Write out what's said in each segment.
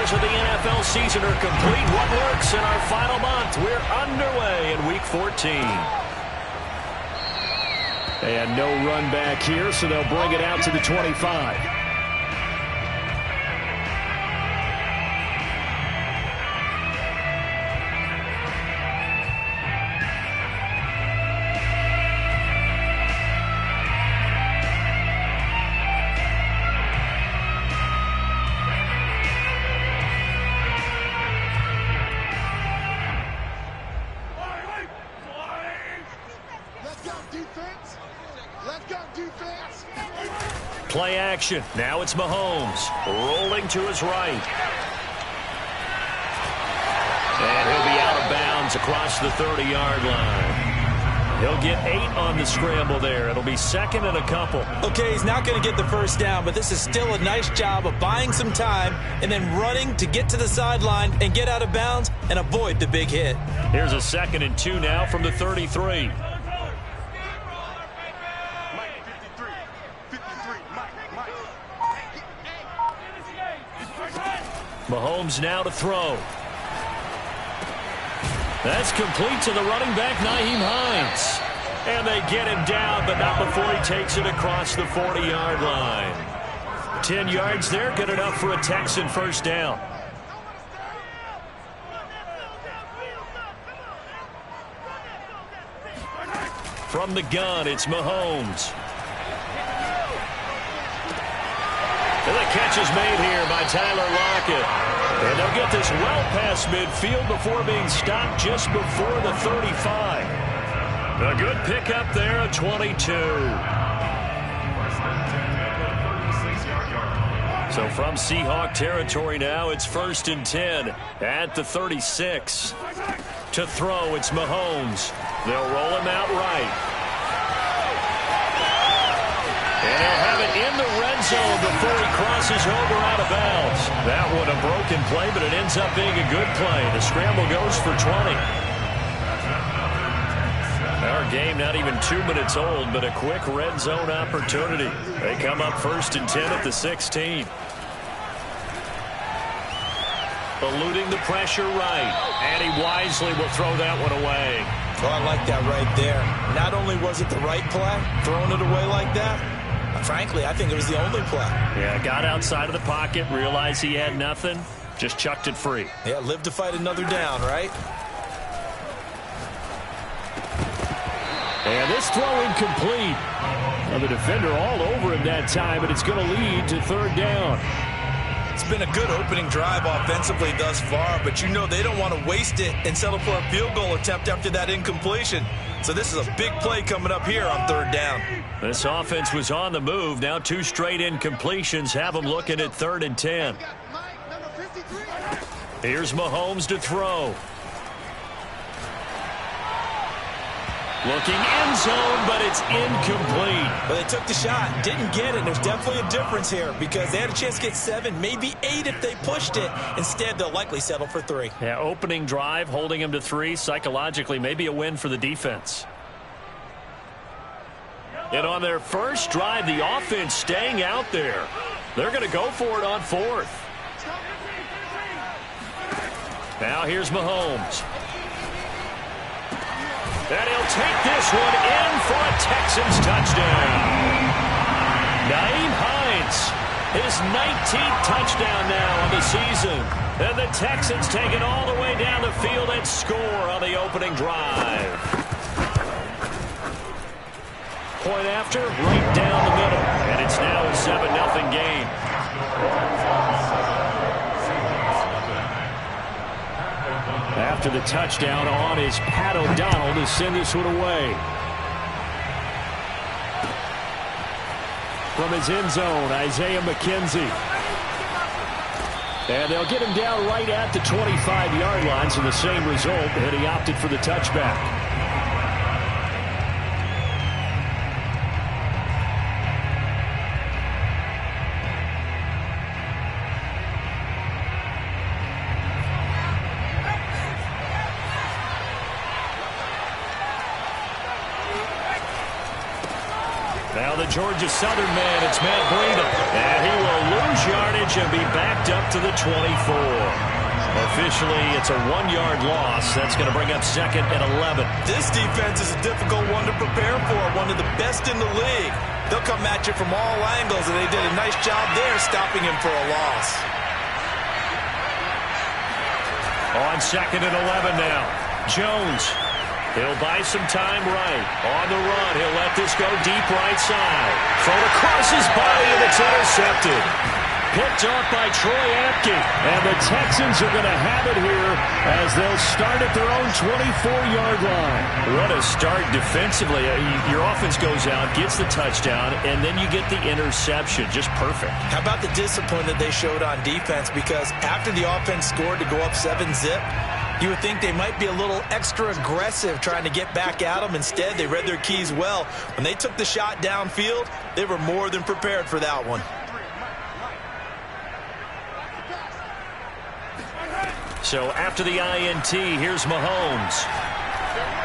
hours of the NFL season are complete. What works in our final month? We're underway in Week 14. And no run back here, so they'll bring it out to the 25. Play action. Now it's Mahomes rolling to his right. And he'll be out of bounds across the 30-yard line. He'll get 8 on the scramble there. It'll be second and a couple. Okay, he's not going to get the first down, but this is still a nice job of buying some time and then running to get to the sideline and get out of bounds and avoid the big hit. Here's a 2nd and 2 now from the 33. Mahomes now to throw. That's complete to the running back, Nyheim Hines. And they get him down, but not before he takes it across the 40-yard line. 10 yards there, good enough for a Texan first down. From the gun, it's Mahomes. And the catch is made here by Tyler Lockett. And they'll get this well past midfield before being stopped just before the 35. A good pickup there, a 22. So from Seahawk territory now, it's 1st and 10 at the 36. To throw, it's Mahomes. They'll roll him out right. And he'll have it in the red zone before he crosses over out of bounds. That one a broken play, but it ends up being a good play. The scramble goes for 20. Our game not even 2 minutes old, but a quick red zone opportunity. They come up 1st and 10 at the 16. Eluding the pressure right. And he wisely will throw that one away. Oh, I like that right there. Not only was it the right play, throwing it away like that, frankly, I think it was the only play. Yeah, got outside of the pocket, realized he had nothing, just chucked it free. Yeah, live to fight another down, right? And this throw incomplete. Now the defender all over him that time, but it's going to lead to 3rd down. It's been a good opening drive offensively thus far, but you know they don't want to waste it and settle for a field goal attempt after that incompletion. So this is a big play coming up here on 3rd down. This offense was on the move. Now 2 straight incompletions have them looking at 3rd and 10. Here's Mahomes to throw. Looking end zone, but it's incomplete. But they took the shot, didn't get it. There's definitely a difference here because they had a chance to get 7, maybe 8 if they pushed it. Instead, they'll likely settle for 3. Yeah, opening drive, holding him to 3. Psychologically, maybe a win for the defense. And on their first drive, the offense staying out there. They're going to go for it on 4th. Now here's Mahomes. And he'll take this one in for a Texans touchdown. Nyheim Hines, his 19th touchdown now on the season. And the Texans take it all the way down the field and score on the opening drive. Point after, right down the middle. And it's now a 7-0 game. After the touchdown on is Pat O'Donnell to send this one away. From his end zone, Isaiah McKenzie. And they'll get him down right at the 25-yard line, so the same result, and he opted for the touchback. Now the Georgia Southern man, it's Matt Breida. And he will lose yardage and be backed up to the 24. Officially, it's a 1-yard loss. That's going to bring up 2nd and 11. This defense is a difficult one to prepare for, one of the best in the league. They'll come at you from all angles, and they did a nice job there stopping him for a loss. On 2nd and 11 now. Jones. He'll buy some time right. On the run, he'll let this go deep right side. Thrown across his body, and it's intercepted. Picked off by Troy Apke. And the Texans are going to have it here as they'll start at their own 24-yard line. What a start defensively. Your offense goes out, gets the touchdown, and then you get the interception. Just perfect. How about the discipline that they showed on defense? Because after the offense scored to go up 7-zip, you would think they might be a little extra aggressive trying to get back at them. Instead, they read their keys well. When they took the shot downfield, they were more than prepared for that one. So after the INT, here's Mahomes.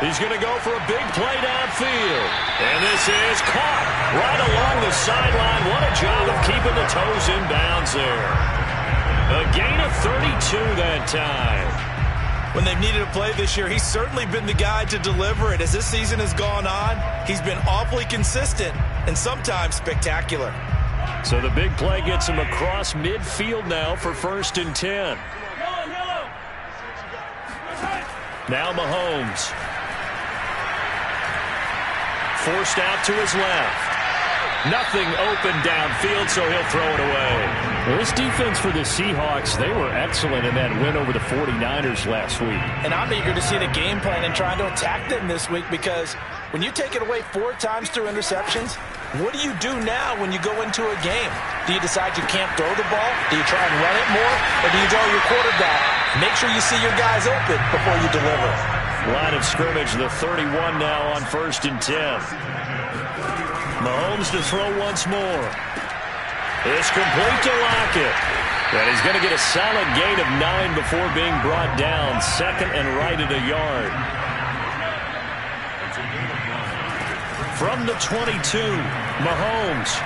He's going to go for a big play downfield. And this is caught right along the sideline. What a job of keeping the toes in bounds there. A gain of 32 that time. When they've needed a play this year, he's certainly been the guy to deliver it. As this season has gone on, he's been awfully consistent and sometimes spectacular. So the big play gets him across midfield now for 1st and 10. Now Mahomes. Forced out to his left. Nothing open downfield, so he'll throw it away. Well, this defense for the Seahawks, they were excellent in that win over the 49ers last week. And I'm eager to see the game plan and trying to attack them this week, because when you take it away 4 times through interceptions, what do you do now when you go into a game? Do you decide you can't throw the ball? Do you try and run it more? Or do you tell your quarterback, make sure you see your guys open before you deliver? Line of scrimmage, the 31 now on 1st and 10. Mahomes to throw once more. It's complete to Lockett. And he's going to get a solid gain of 9 before being brought down. 2nd and right at a yard. From the 22, Mahomes.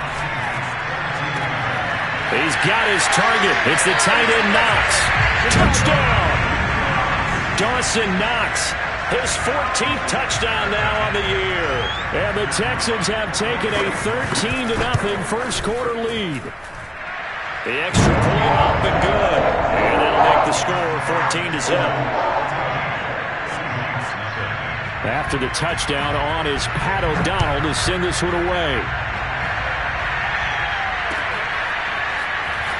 He's got his target. It's the tight end Knox. Touchdown! Dawson Knox. His 14th touchdown now on the year. And the Texans have taken a 13-0 first quarter lead. The extra point up and good. And that'll make the score 14-0. After the touchdown on is Pat O'Donnell to send this one away.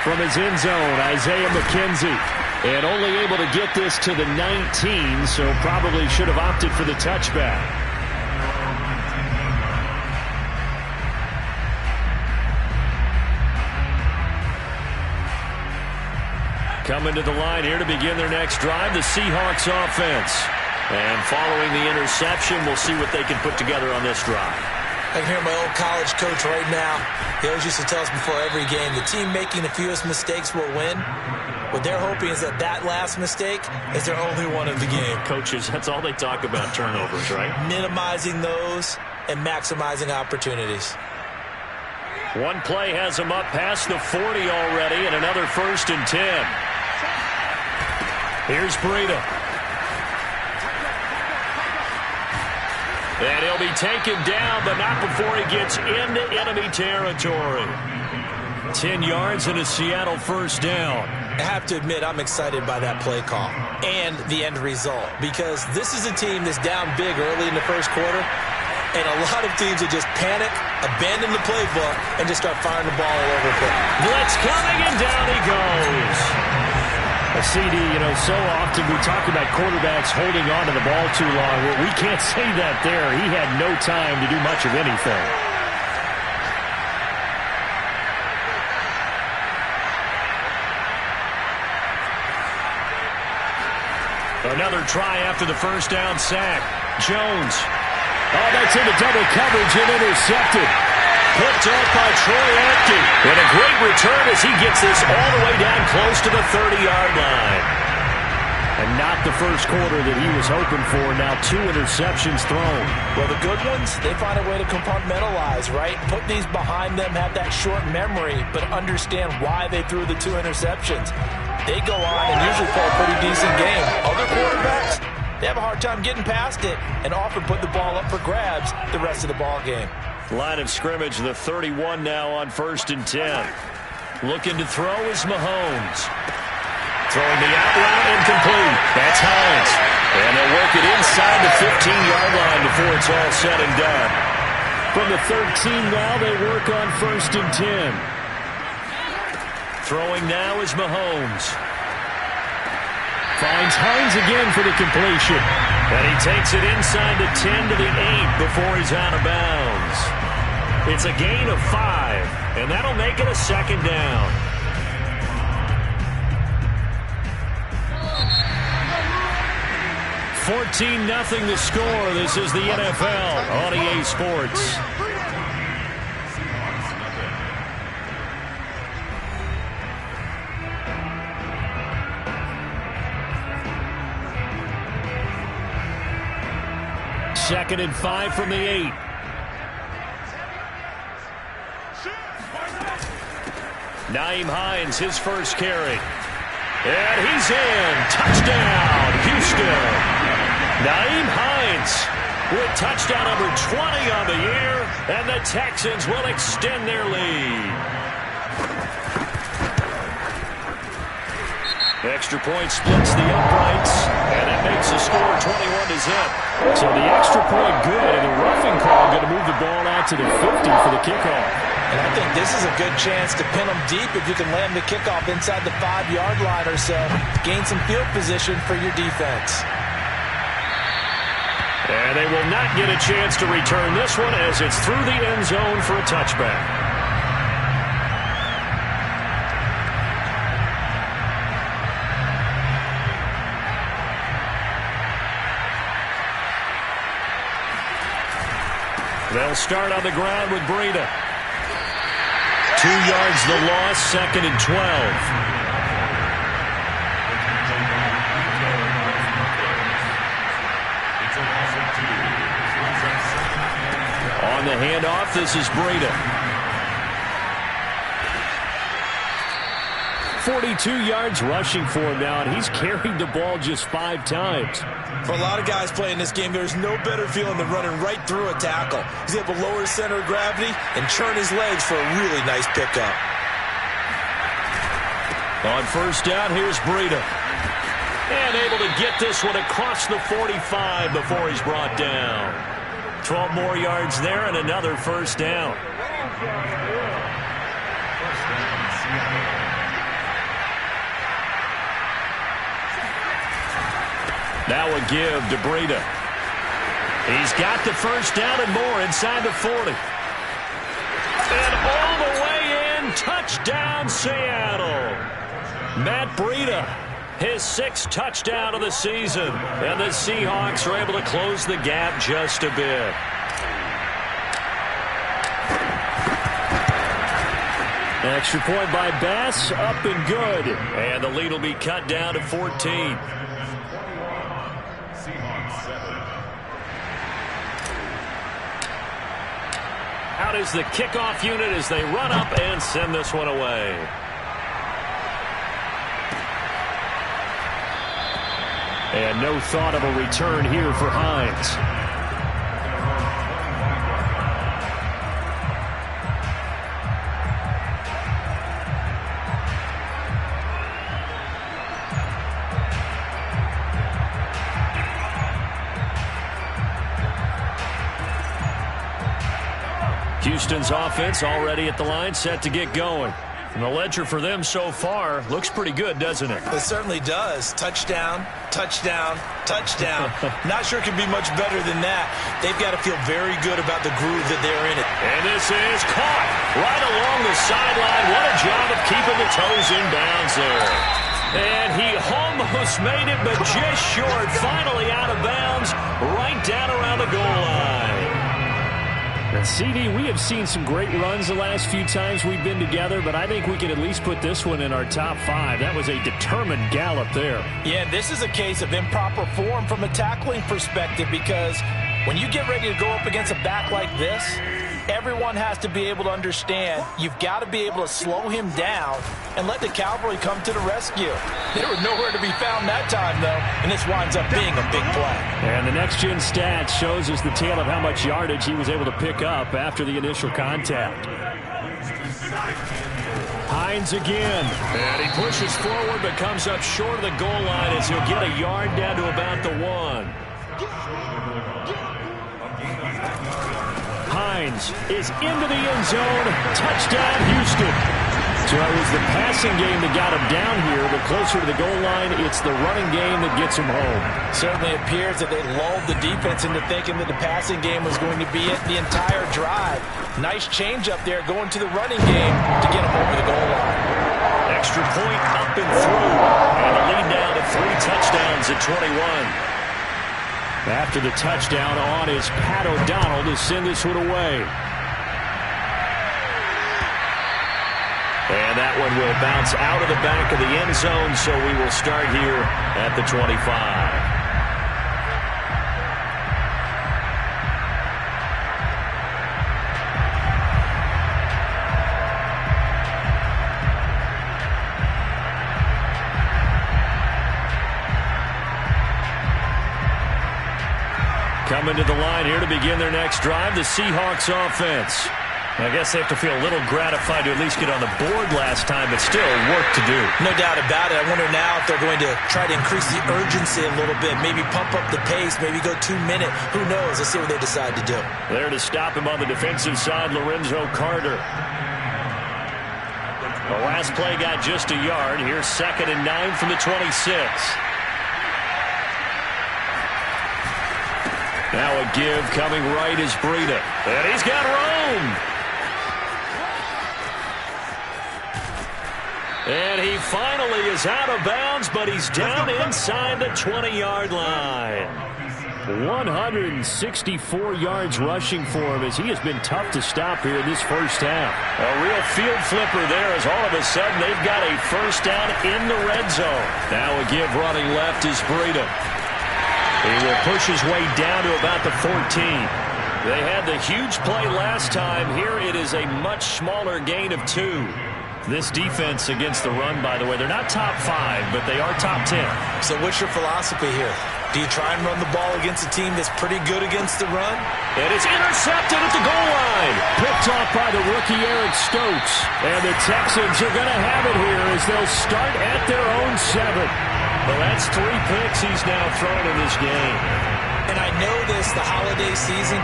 From his end zone, Isaiah McKenzie. And only able to get this to the 19, so probably should have opted for the touchback. Coming to the line here to begin their next drive, the Seahawks offense. And following the interception, we'll see what they can put together on this drive. I can hear my old college coach right now. He always used to tell us before every game, the team making the fewest mistakes will win. What they're hoping is that last mistake is their only one of the game. Coaches, that's all they talk about, turnovers, right? Minimizing those and maximizing opportunities. One play has them up past the 40 already, and another 1st and 10. Here's Breida. And he'll be taken down, but not before he gets into enemy territory. 10 yards and a Seattle 1st down. I have to admit, I'm excited by that play call and the end result, because this is a team that's down big early in the first quarter, and a lot of teams will just panic, abandon the playbook, and just start firing the ball all over the place. Blitz coming, and down he goes. A CD, so often we talk about quarterbacks holding on to the ball too long. Well, we can't say that there. He had no time to do much of anything. Another try after the 1st down sack. Jones. Oh, that's into double coverage and intercepted. Picked up by Troy Apke. And a great return as he gets this all the way down close to the 30-yard line. And not the first quarter that he was hoping for. Now 2 interceptions thrown. Well, the good ones, they find a way to compartmentalize, right? Put these behind them, have that short memory, but understand why they threw the 2 interceptions. They go on and usually play a pretty decent game. Other quarterbacks, they have a hard time getting past it and often put the ball up for grabs the rest of the ball game. Line of scrimmage, the 31 now on 1st and 10. Looking to throw is Mahomes. Throwing the out route, incomplete. That's Hines. And they'll work it inside the 15-yard line before it's all said and done. From the 13 now, they work on 1st and 10. Throwing now is Mahomes. Finds Hines again for the completion. And he takes it inside the 10 to the 8 before he's out of bounds. It's a gain of 5, and that'll make it a 2nd down. $14-0 the score. This is the NFL on EA Sports. Second and 5 from the 8. Nyheim Hines, his first carry. And he's in. Touchdown, Houston. Nyheim Hines with touchdown number 20 on the year, and the Texans will extend their lead. Extra point splits the uprights, and that makes the score 21-0. So the extra point good, and the roughing call going to move the ball out to the 50 for the kickoff. And I think this is a good chance to pin them deep if you can land the kickoff inside the 5-yard line or so. Gain some field position for your defense. And they will not get a chance to return this one as it's through the end zone for a touchback. They'll start on the ground with Breida. 2 yards the loss, 2nd and 12. On the handoff, this is Breida. 42 yards rushing for him now, and he's carried the ball just 5 times. For a lot of guys playing this game, there's no better feeling than running right through a tackle. He's able to lower his center of gravity and churn his legs for a really nice pickup. On first down, here's Breida. And able to get this one across the 45 before he's brought down. 12 more yards there and another first down. Now a give to Breida. He's got the first down and more inside the 40. And all the way in, touchdown Seattle. Matt Breida, his 6th touchdown of the season. And the Seahawks are able to close the gap just a bit. Extra point by Bass, up and good. And the lead will be cut down to 14. Out is the kickoff unit as they run up and send this one away. And no thought of a return here for Hines. Houston's offense already at the line, set to get going. And the ledger for them so far looks pretty good, doesn't it? It certainly does. Touchdown, touchdown, touchdown. Not sure it could be much better than that. They've got to feel very good about the groove that they're in it. And this is caught right along the sideline. What a job of keeping the toes in bounds there. And he almost made it, but just short. Finally out of bounds, right down around the goal line. And CD, we have seen some great runs the last few times we've been together, but I think we can at least put this one in our top 5. That was a determined gallop there. Yeah, this is a case of improper form from a tackling perspective, because when you get ready to go up against a back like this, everyone has to be able to understand you've got to be able to slow him down and let the cavalry come to the rescue. They were nowhere to be found that time, though, and this winds up being a big play. And the next-gen stats shows us the tale of how much yardage he was able to pick up after the initial contact. Hines again. And he pushes forward but comes up short of the goal line as he'll get a yard down to about the 1. Hines is into the end zone. Touchdown, Houston. So it was the passing game that got him down here, but closer to the goal line, it's the running game that gets him home. Certainly appears that they lulled the defense into thinking that the passing game was going to be it the entire drive. Nice change up there going to the running game to get him over the goal line. Extra point up and through. And the lead now to 3 touchdowns at 21. After the touchdown on is Pat O'Donnell to send this one away. And that one will bounce out of the back of the end zone, so we will start here at the 25. Coming to the line here to begin their next drive, the Seahawks offense. I guess they have to feel a little gratified to at least get on the board last time, but still work to do. No doubt about it. I wonder now if they're going to try to increase the urgency a little bit, maybe pump up the pace, maybe go 2-minute. Who knows? Let's see what they decide to do. There to stop him on the defensive side, Lorenzo Carter. The last play got just a yard. Here's 2nd and 9 from the 26. Now a give coming right is Breida. And he's got room. And he finally is out of bounds, but he's down inside the 20-yard line. 164 yards rushing for him as he has been tough to stop here in this first half. A real field flipper there as all of a sudden they've got a first down in the red zone. Now a give running left is Breida. He will push his way down to about the 14. They had the huge play last time. Here it is a much smaller gain of 2. This defense against the run, by the way, they're not top 5, but they are top 10. So what's your philosophy here? Do you try and run the ball against a team that's pretty good against the run? And it's intercepted at the goal line. Picked off by the rookie Eric Stokes. And the Texans are going to have it here as they'll start at their own 7. Well, that's 3 picks he's now thrown in this game. And I know this, the holiday season,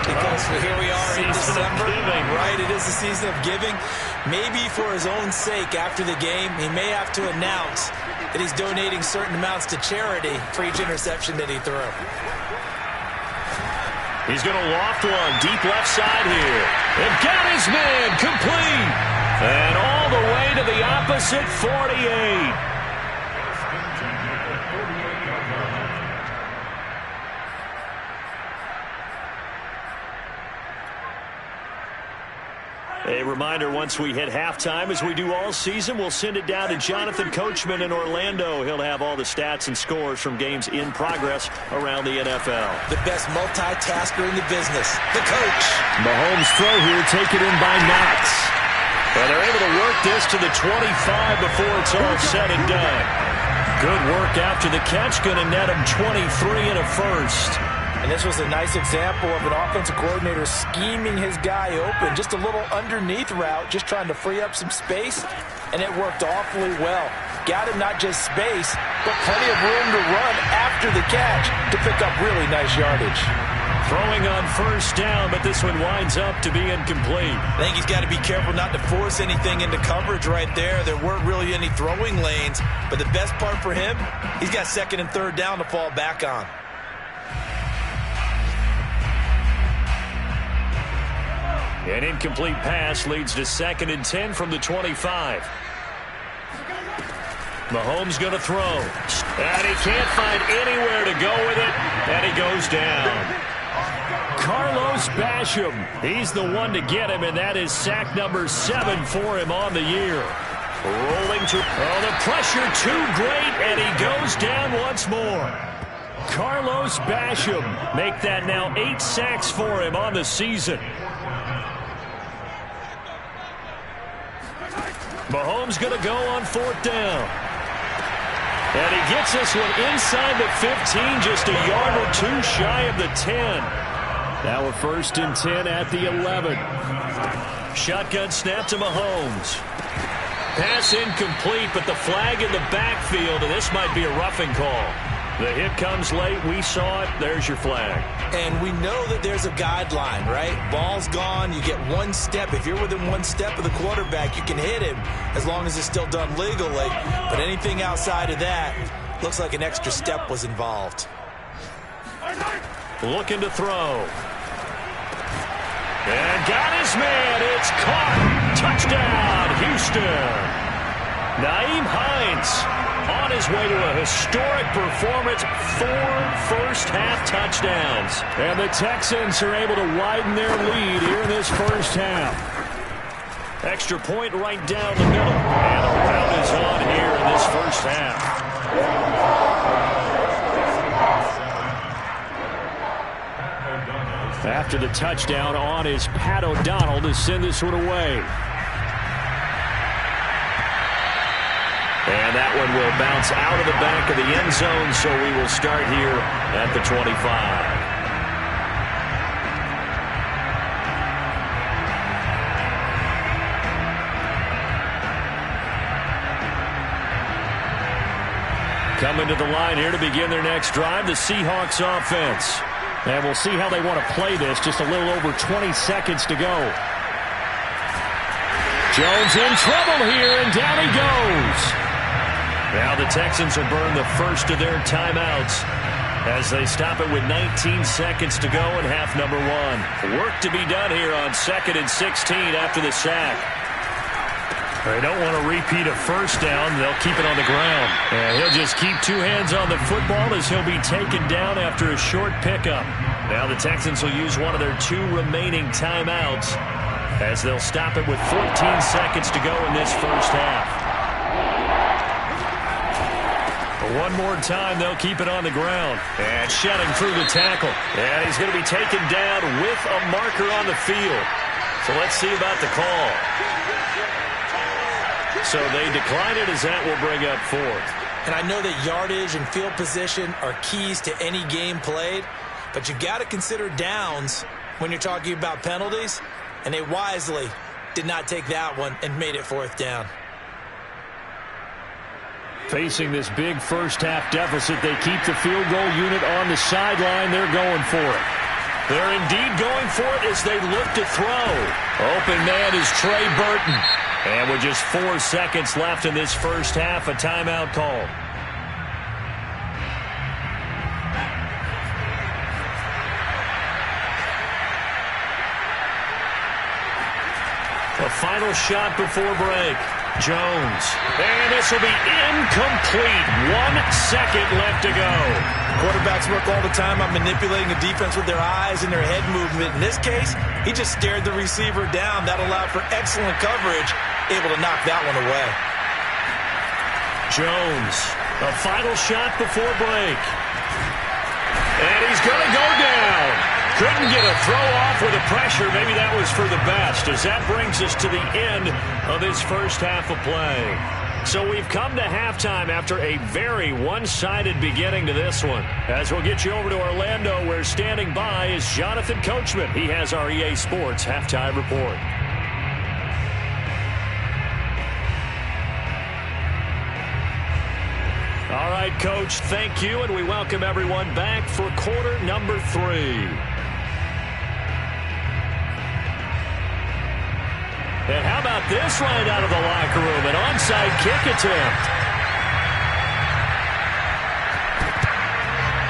because here we are in December. Right, it is the season of giving. Maybe for his own sake after the game, he may have to announce that he's donating certain amounts to charity for each interception that he threw. He's going to loft one deep left side here. And got his man complete. And all the way to the opposite 48. A reminder, once we hit halftime, as we do all season, we'll send it down to Jonathan Coachman in Orlando. He'll have all the stats and scores from games in progress around the NFL. The best multitasker in the business, the coach. Mahomes' throw here taken in by Knox. And they're able to work this to the 25 before it's all said and done. Good work after the catch, going to net him 23 and a first. And this was a nice example of an offensive coordinator scheming his guy open. Just a little underneath route, just trying to free up some space, and it worked awfully well. Got him not just space, but plenty of room to run after the catch to pick up really nice yardage. Throwing on first down, but this one winds up to be incomplete. I think he's got to be careful not to force anything into coverage right there. There weren't really any throwing lanes, but the best part for him, he's got 2nd and 3rd down to fall back on. An incomplete pass leads to 2nd and 10 from the 25. Mahomes going to throw. And he can't find anywhere to go with it. And he goes down. Carlos Basham. He's the one to get him, and that is sack number 7 for him on the year. Rolling to... Oh, the pressure too great, and he goes down once more. Carlos Basham. Make that now 8 sacks for him on the season. Mahomes going to go on 4th down. And he gets this one inside the 15, just a yard or 2 shy of the 10. Now a 1st and 10 at the 11. Shotgun snap to Mahomes. Pass incomplete, but the flag in the backfield, and this might be a roughing call. The hit comes late. We saw it. There's your flag. And we know that there's a guideline, right? Ball's gone. You get 1 step. If you're within 1 step of the quarterback, you can hit him as long as it's still done legally. But anything outside of that, looks like an extra step was involved. Looking to throw. And got his man. It's caught. Touchdown, Houston. Naeem Hines on his way to a historic performance, 4 first-half touchdowns. And the Texans are able to widen their lead here in this first half. Extra point right down the middle. And a rout is on here in this first half. After the touchdown, on is Pat O'Donnell to send this one away. And that one will bounce out of the back of the end zone, so we will start here at the 25. Coming to the line here to begin their next drive, the Seahawks offense. And we'll see how they want to play this. Just a little over 20 seconds to go. Jones in trouble here, and down he goes. Now the Texans will burn the first of their timeouts as they stop it with 19 seconds to go in half number 1. Work to be done here on 2nd and 16 after the sack. They don't want to repeat a first down. They'll keep it on the ground. And he'll just keep 2 hands on the football as he'll be taken down after a short pickup. Now the Texans will use one of their 2 remaining timeouts as they'll stop it with 14 seconds to go in this first half. One more time, they'll keep it on the ground. And shedding through the tackle. And he's going to be taken down with a marker on the field. So let's see about the call. So they decline it as that will bring up 4th. And I know that yardage and field position are keys to any game played, but you've got to consider downs when you're talking about penalties, and they wisely did not take that one and made it 4th down. Facing this big first-half deficit, they keep the field goal unit on the sideline. They're going for it. They're indeed going for it as they look to throw. Open man is Trey Burton. And with just 4 seconds left in this first half, a timeout called. A final shot before break. Jones. And this will be incomplete. 1 second left to go. Quarterbacks work all the time on manipulating the defense with their eyes and their head movement. In this case, he just stared the receiver down. That allowed for excellent coverage, able to knock that one away. Jones, a final shot before break. And he's going to go down. Couldn't get a throw off with the pressure. Maybe that was for the best, as that brings us to the end of this first half of play. So we've come to halftime after a very one-sided beginning to this one. As we'll get you over to Orlando, where standing by is Jonathan Coachman. He has our EA Sports Halftime Report. All right, Coach, thank you, and we welcome everyone back for quarter number 3. And how about this right out of the locker room? An onside kick attempt.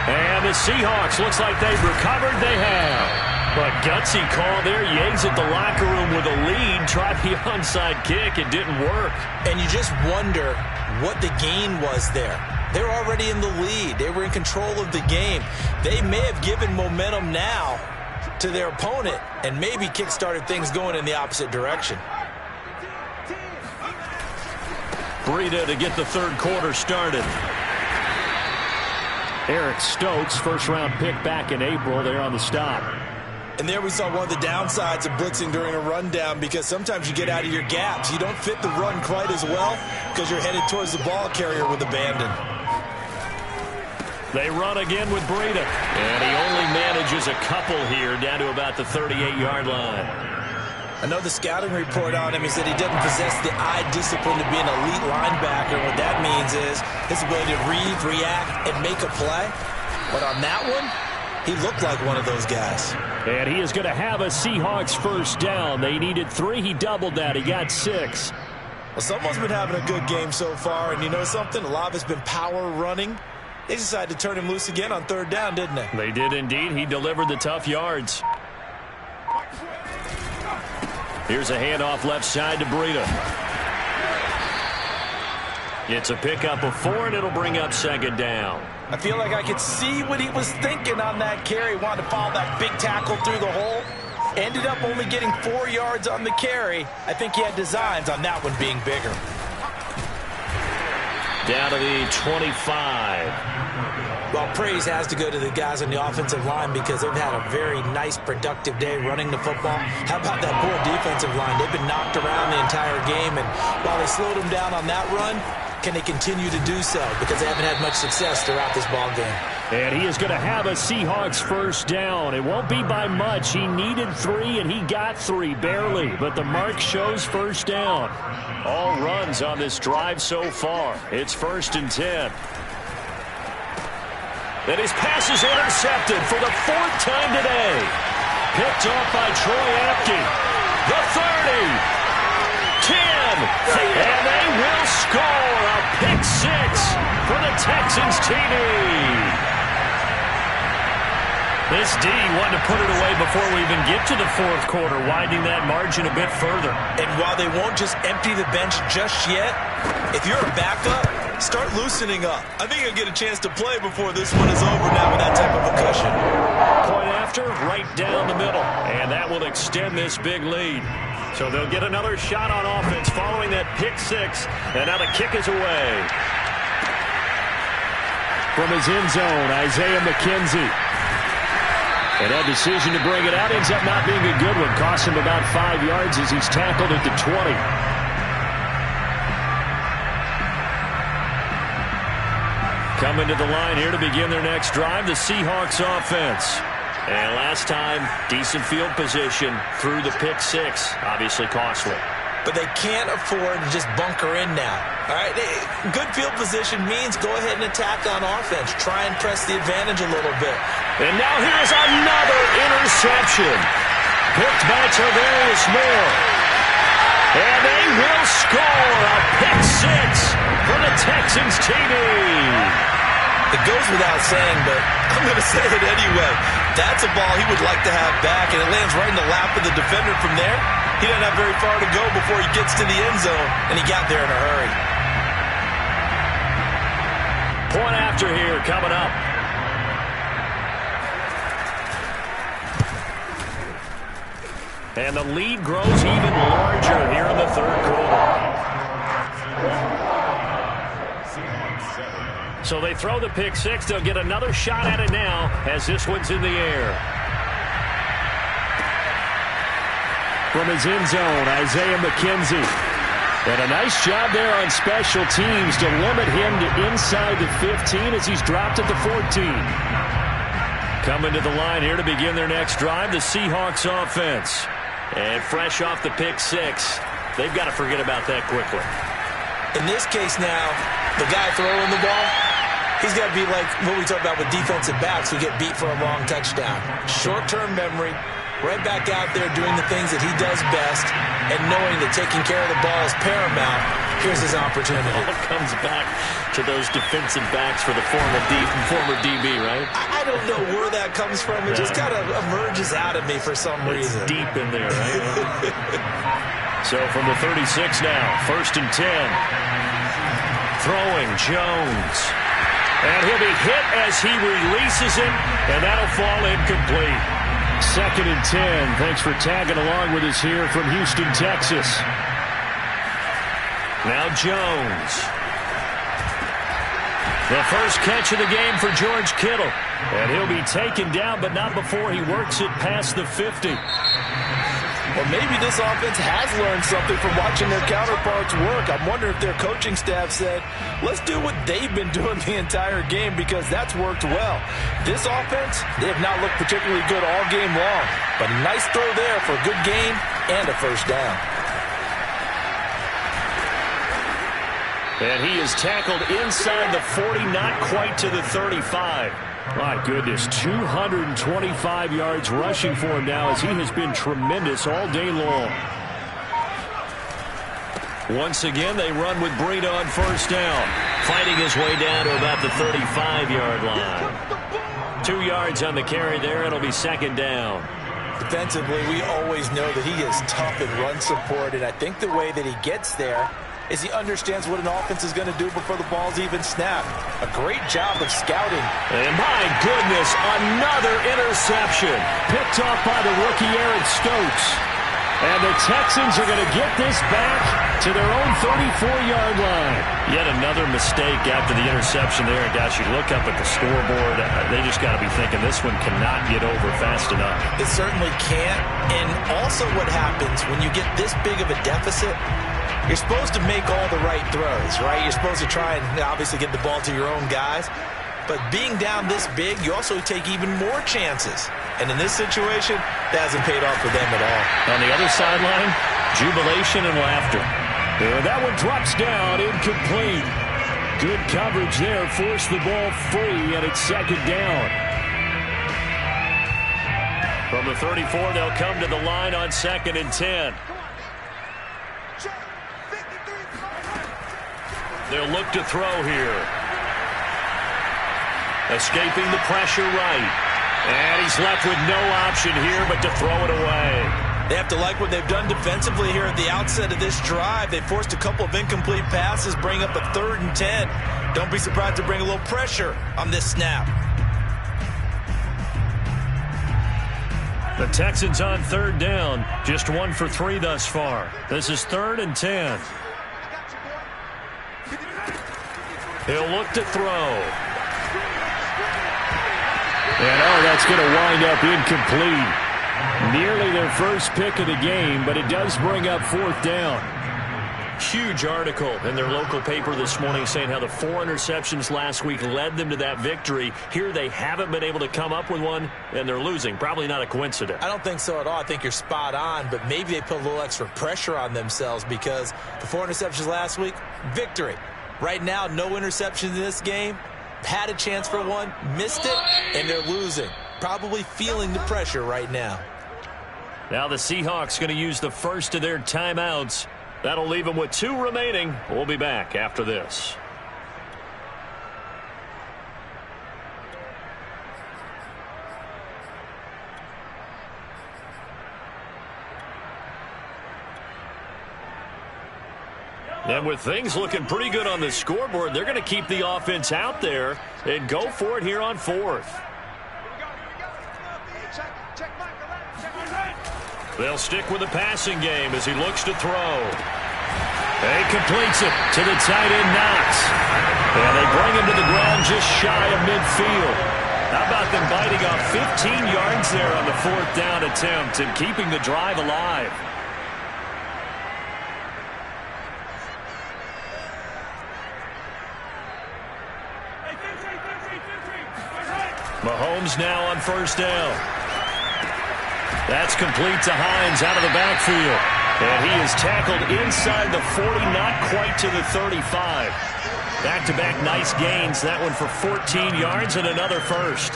And the Seahawks, looks like they've recovered. They have. But gutsy call there. Yates at the locker room with a lead. Tried the onside kick. It didn't work. And you just wonder what the gain was there. They're already in the lead. They were in control of the game. They may have given momentum now, to their opponent and maybe kick-started things going in the opposite direction. Breida to get the third quarter started. Eric Stokes, first-round pick back in April, there on the stop. And there we saw one of the downsides of blitzing during a rundown, because sometimes you get out of your gaps. You don't fit the run quite as well because you're headed towards the ball carrier with abandon. They run again with Breida. And he only manages a couple here down to about the 38-yard line. I know the scouting report on him, he said he doesn't possess the eye discipline to be an elite linebacker. What that means is his ability to read, react, and make a play. But on that one, he looked like one of those guys. And he is going to have a Seahawks first down. They needed 3. He doubled that. He got 6. Well, someone's been having a good game so far, and you know something? A lot of it's been power running. They decided to turn him loose again on third down, didn't they? They did indeed. He delivered the tough yards. Here's a handoff left side to Breida. It's a pickup of 4, and it'll bring up second down. I feel like I could see what he was thinking on that carry. Wanted to follow that big tackle through the hole. Ended up only getting 4 yards on the carry. I think he had designs on that one being bigger. Down to the 25. Well, praise has to go to the guys on the offensive line because they've had a very nice, productive day running the football. How about that poor defensive line? They've been knocked around the entire game, and while they slowed them down on that run, can they continue to do so? Because they haven't had much success throughout this ball game. And he is going to have a Seahawks first down. It won't be by much. He needed 3, and he got 3, barely. But the mark shows first down. All runs on this drive so far. It's 1st and 10. And his pass is intercepted for the 4th time today. Picked off by Troy Apke. The 30. 10. And they will score a pick 6 for the Texans TD. This D wanted to put it away before we even get to the 4th quarter, widening that margin a bit further. And while they won't just empty the bench just yet, if you're a backup, start loosening up. I think you'll get a chance to play before this one is over now with that type of a cushion. Point after, right down the middle. And that will extend this big lead. So they'll get another shot on offense following that pick 6. And now the kick is away. From his end zone, Isaiah McKenzie. And that decision to bring it out ends up not being a good one. Cost him about 5 yards as he's tackled at the 20. Coming to the line here to begin their next drive, the Seahawks offense. And last time, decent field position through the pick 6. Obviously costly. But they can't afford to just bunker in now. All right, good field position means go ahead and attack on offense. Try and press the advantage a little bit. And now here's another interception. Picked by Tavarius Moore. And they will score a pick 6 for the Texans TD. It goes without saying, but I'm going to say it anyway. That's a ball he would like to have back, and it lands right in the lap of the defender from there. He doesn't have very far to go before he gets to the end zone, and he got there in a hurry. Point after here coming up. And the lead grows even larger here in the 3rd quarter. So they throw the pick 6. They'll get another shot at it now as this one's in the air. From his end zone, Isaiah McKenzie. And a nice job there on special teams to limit him to inside the 15 as he's dropped at the 14. Coming to the line here to begin their next drive, the Seahawks offense. And fresh off the pick 6, they've got to forget about that quickly. In this case now, the guy throwing the ball, he's got to be like what we talk about with defensive backs who get beat for a long touchdown. Short-term memory, right back out there doing the things that he does best, and knowing that taking care of the ball is paramount. Here's his opportunity. It all comes back to those defensive backs for the former DB, right? I don't know where that comes from. It just kind of emerges out of me for some reason. It's deep in there, right? So from the 36 now, 1st and 10. Throwing Jones. And he'll be hit as he releases it, and that'll fall incomplete. 2nd and 10. Thanks for tagging along with us here from Houston, Texas. Now Jones. The first catch of the game for George Kittle. And he'll be taken down, but not before he works it past the 50. Well, maybe this offense has learned something from watching their counterparts work. I'm wondering if their coaching staff said, let's do what they've been doing the entire game, because that's worked well. This offense, they have not looked particularly good all game long. But a nice throw there for a good gain and a first down. And he is tackled inside the 40, not quite to the 35. My goodness, 225 yards rushing for him now, as he has been tremendous all day long. Once again, they run with Breida on first down, fighting his way down to about the 35-yard line. 2 yards on the carry there. It'll be 2nd down. Defensively, we always know that he is tough in run support, and I think the way that he gets there is he understands what an offense is going to do before the ball's even snapped. A great job of scouting. And my goodness, another interception. Picked off by the rookie Eric Stokes. And the Texans are going to get this back to their own 34-yard line. Yet another mistake after the interception there. Gosh, you look up at the scoreboard, they just got to be thinking this one cannot get over fast enough. It certainly can't. And also what happens when you get this big of a deficit, you're supposed to make all the right throws, right? You're supposed to try and obviously get the ball to your own guys. But being down this big, you also take even more chances. And in this situation, that hasn't paid off for them at all. On the other sideline, jubilation and laughter. That one drops down, incomplete. Good coverage there, forced the ball free, and it's 2nd down. From the 34, they'll come to the line on 2nd and 10. They'll look to throw here. Escaping the pressure right. And he's left with no option here but to throw it away. They have to like what they've done defensively here at the outset of this drive. They forced a couple of incomplete passes, bring up a 3rd and 10. Don't be surprised to bring a little pressure on this snap. The Texans on 3rd down. Just 1 for 3 thus far. This is 3rd and 10. He'll look to throw. And, that's going to wind up incomplete. Nearly their first pick of the game, but it does bring up 4th down. Huge article in their local paper this morning saying how the 4 interceptions last week led them to that victory. Here they haven't been able to come up with one, and they're losing. Probably not a coincidence. I don't think so at all. I think you're spot on, but maybe they put a little extra pressure on themselves because the 4 interceptions last week, victory. Right now, no interceptions in this game. Had a chance for one, missed it, and they're losing. Probably feeling the pressure right now. Now the Seahawks going to use the first of their timeouts. That'll leave them with 2 remaining. We'll be back after this. And with things looking pretty good on the scoreboard, they're going to keep the offense out there and go for it here on 4th. They'll stick with the passing game as he looks to throw. He completes it to the tight end, Knox. And they bring him to the ground just shy of midfield. How about them biting off 15 yards there on the 4th down attempt and keeping the drive alive? Mahomes now on first down. That's complete to Hines out of the backfield. And he is tackled inside the 40, not quite to the 35. Back-to-back nice gains. That one for 14 yards and another first.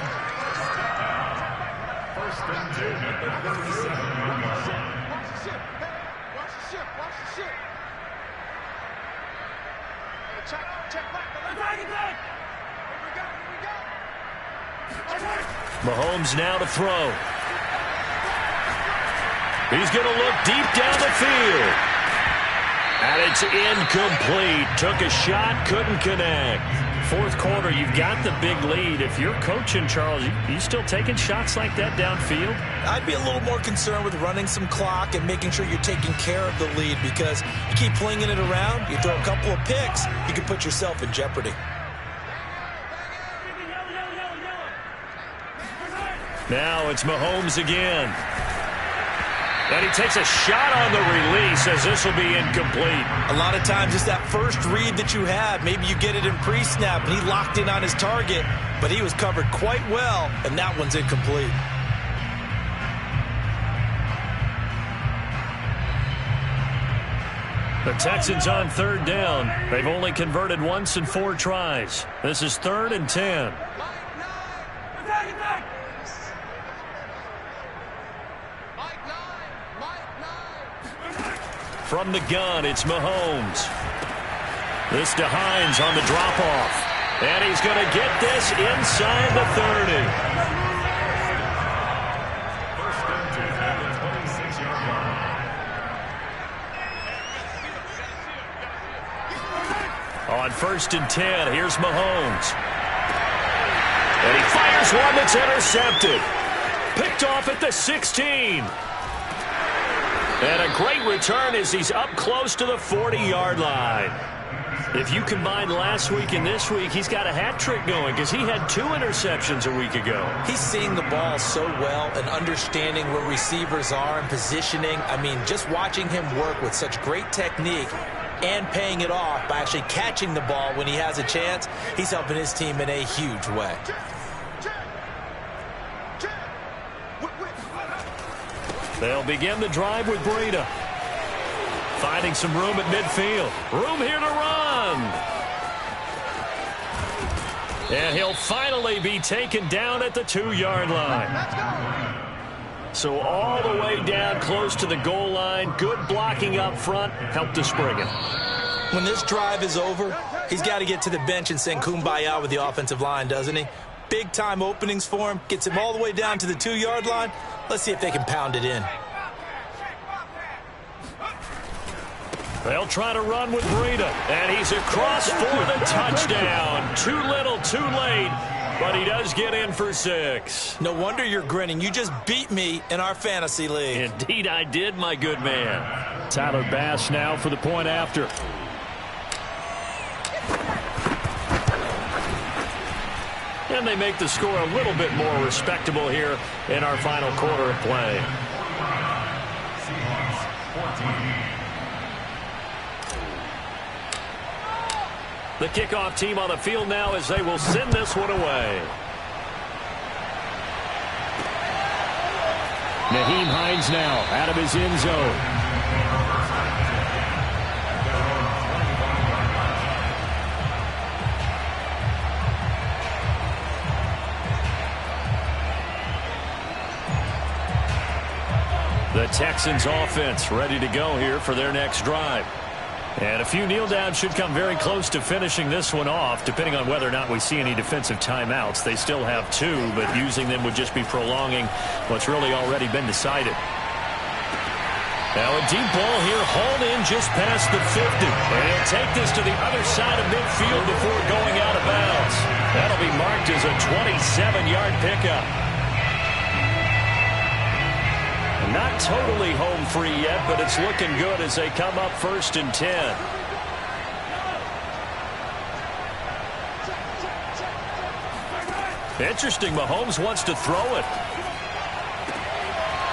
Mahomes now to throw. He's going to look deep down the field. And it's incomplete. Took a shot, couldn't connect. Fourth quarter, you've got the big lead. If you're coaching, Charles, you still taking shots like that downfield? I'd be a little more concerned with running some clock and making sure you're taking care of the lead, because you keep flinging it around, you throw a couple of picks, you can put yourself in jeopardy. Now it's Mahomes again. And he takes a shot on the release as this will be incomplete. A lot of times it's that first read that you have. Maybe you get it in pre-snap, and he locked in on his target, but he was covered quite well, and that one's incomplete. The Texans on third down. They've only converted once in 4 tries. This is 3rd and 10. From the gun, it's Mahomes. This to Hines on the drop-off. And he's going to get this inside the 30. On 1st and 10, here's Mahomes. And he fires one that's intercepted. Picked off at the 16. And a great return as he's up close to the 40-yard line. If you combine last week and this week, he's got a hat trick going because he had 2 interceptions a week ago. He's seeing the ball so well and understanding where receivers are and positioning. I mean, just watching him work with such great technique and paying it off by actually catching the ball when he has a chance, he's helping his team in a huge way. They'll begin the drive with Breida. Finding some room at midfield. Room here to run. And he'll finally be taken down at the 2-yard line. So all the way down close to the goal line. Good blocking up front. Helped to spring it. When this drive is over, he's got to get to the bench and sing kumbaya with the offensive line, doesn't he? Big-time openings for him. Gets him all the way down to the 2-yard line. Let's see if they can pound it in. They'll try to run with Breida. And he's across for the touchdown. Too little, too late. But he does get in for 6. No wonder you're grinning. You just beat me in our fantasy league. Indeed I did, my good man. Tyler Bass now for the point after. And they make the score a little bit more respectable here in our final quarter of play. The kickoff team on the field now as they will send this one away. Nyheim Hines now out of his end zone. The Texans offense ready to go here for their next drive. And a few kneel downs should come very close to finishing this one off, depending on whether or not we see any defensive timeouts. They still have 2, but using them would just be prolonging what's really already been decided. Now a deep ball here, hauled in just past the 50. And he'll take this to the other side of midfield before going out of bounds. That'll be marked as a 27-yard pickup. Not totally home free yet, but it's looking good as they come up 1st and 10. Interesting, Mahomes wants to throw it.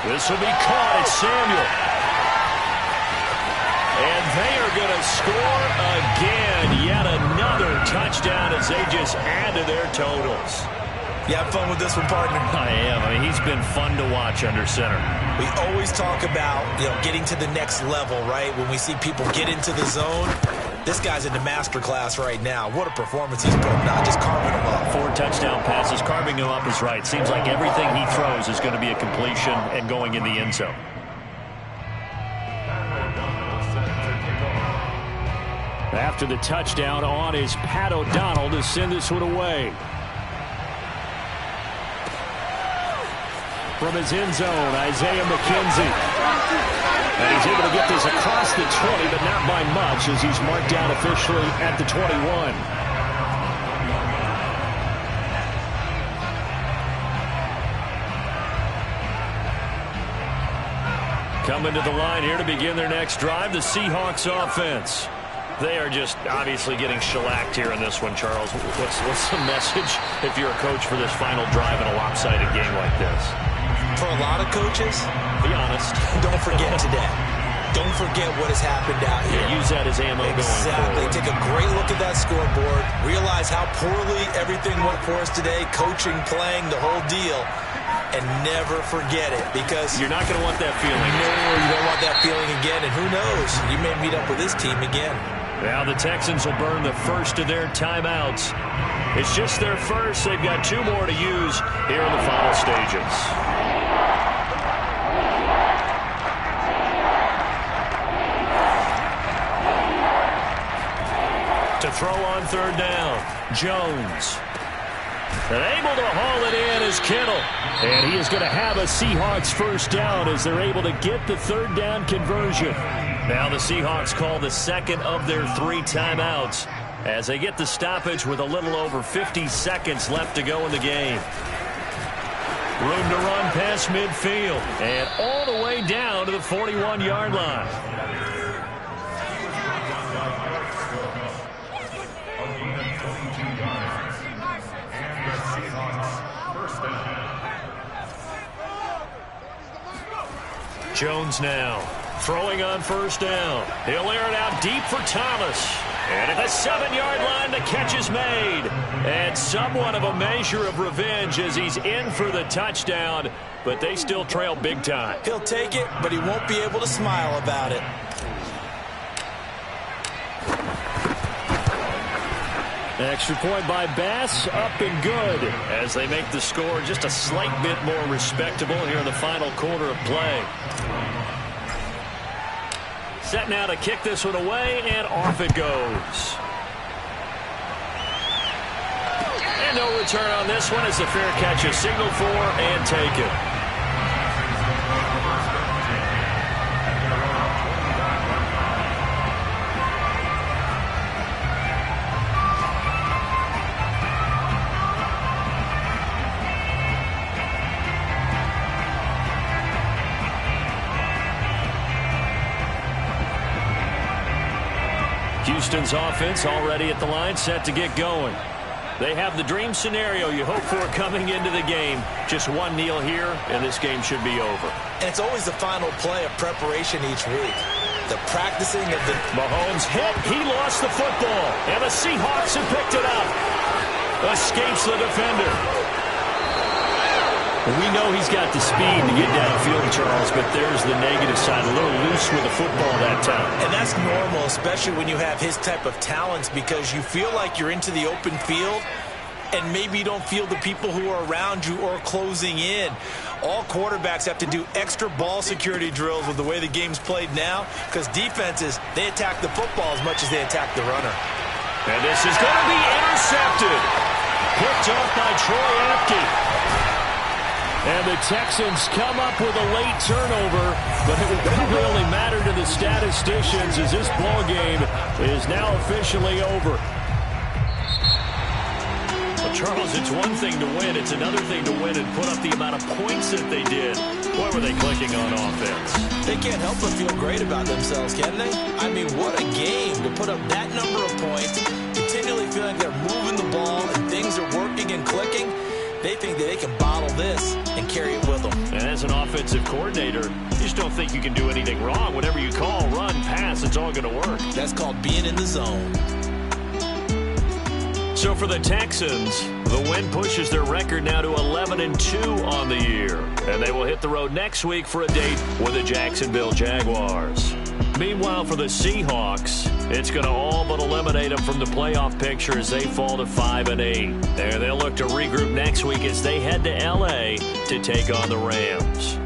This will be caught. It's Samuel. And they are going to score again. Yet another touchdown as they just add to their totals. You have fun with this one, partner? I am. I mean, he's been fun to watch under center. We always talk about, getting to the next level, right? When we see people get into the zone, this guy's in the master class right now. What a performance he's putting on, just carving them up. 4 touchdown passes. Carving them up is right. Seems like everything he throws is going to be a completion and going in the end zone. After the touchdown, on is Pat O'Donnell to send this one away. From his end zone, Isaiah McKenzie. And he's able to get this across the 20, but not by much as he's marked down officially at the 21. Coming to the line here to begin their next drive, the Seahawks offense. They are just obviously getting shellacked here in this one, Charles. What's the message if you're a coach for this final drive in a lopsided game like this? For a lot of coaches, be honest. Don't forget today. Don't forget what has happened out here. Yeah, use that as ammo going forward. Take a great look at that scoreboard. Realize how poorly everything went for us today. Coaching, playing, the whole deal. And never forget it, because you're not going to want that feeling. No, you don't want that feeling again. And who knows? You may meet up with this team again. Now the Texans will burn the first of their timeouts. It's just their first. They've got 2 more to use here in the final stages. To throw on third down, Jones. And able to haul it in is Kittle. And he is going to have a Seahawks first down as they're able to get the third down conversion. Now the Seahawks call the second of their 3 timeouts as they get the stoppage with a little over 50 seconds left to go in the game. Room to run past midfield and all the way down to the 41-yard line. Jones now throwing on first down. He'll air it out deep for Thomas. And at the 7-yard line, the catch is made. And somewhat of a measure of revenge as he's in for the touchdown. But they still trail big time. He'll take it, but he won't be able to smile about it. Extra point by Bass, up and good as they make the score just a slight bit more respectable here in the final quarter of play. Set now to kick this one away, and off it goes. And no return on this one as the fair catch is signaled for and taken. Houston's offense already at the line, set to get going. They have the dream scenario you hope for coming into the game. Just one kneel here, and this game should be over. And it's always the final play of preparation each week. The practicing of the... Mahomes hit. He lost the football, and the Seahawks have picked it up. Escapes the defender. We know he's got the speed to get downfield, Charles, but there's the negative side. A little loose with the football that time. And that's normal, especially when you have his type of talents, because you feel like you're into the open field, and maybe you don't feel the people who are around you or closing in. All quarterbacks have to do extra ball security drills with the way the game's played now, because defenses, they attack the football as much as they attack the runner. And this is going to be intercepted. Picked off by Troy Apke. And the Texans come up with a late turnover, but it will probably only matter to the statisticians as this ball game is now officially over. But Charles, it's one thing to win. It's another thing to win and put up the amount of points that they did. Boy, were they clicking on offense. They can't help but feel great about themselves, can they? I mean, what a game to put up that number of points, continually feeling they're moving the ball and things are working and clicking. They think that they can bottle this and carry it with them. And as an offensive coordinator, you just don't think you can do anything wrong. Whatever you call, run, pass, it's all going to work. That's called being in the zone. So for the Texans, the win pushes their record now to 11-2 on the year. And they will hit the road next week for a date with the Jacksonville Jaguars. Meanwhile, for the Seahawks, it's going to all but eliminate them from the playoff picture as they fall to 5-8. There, they'll look to regroup next week as they head to L.A. to take on the Rams.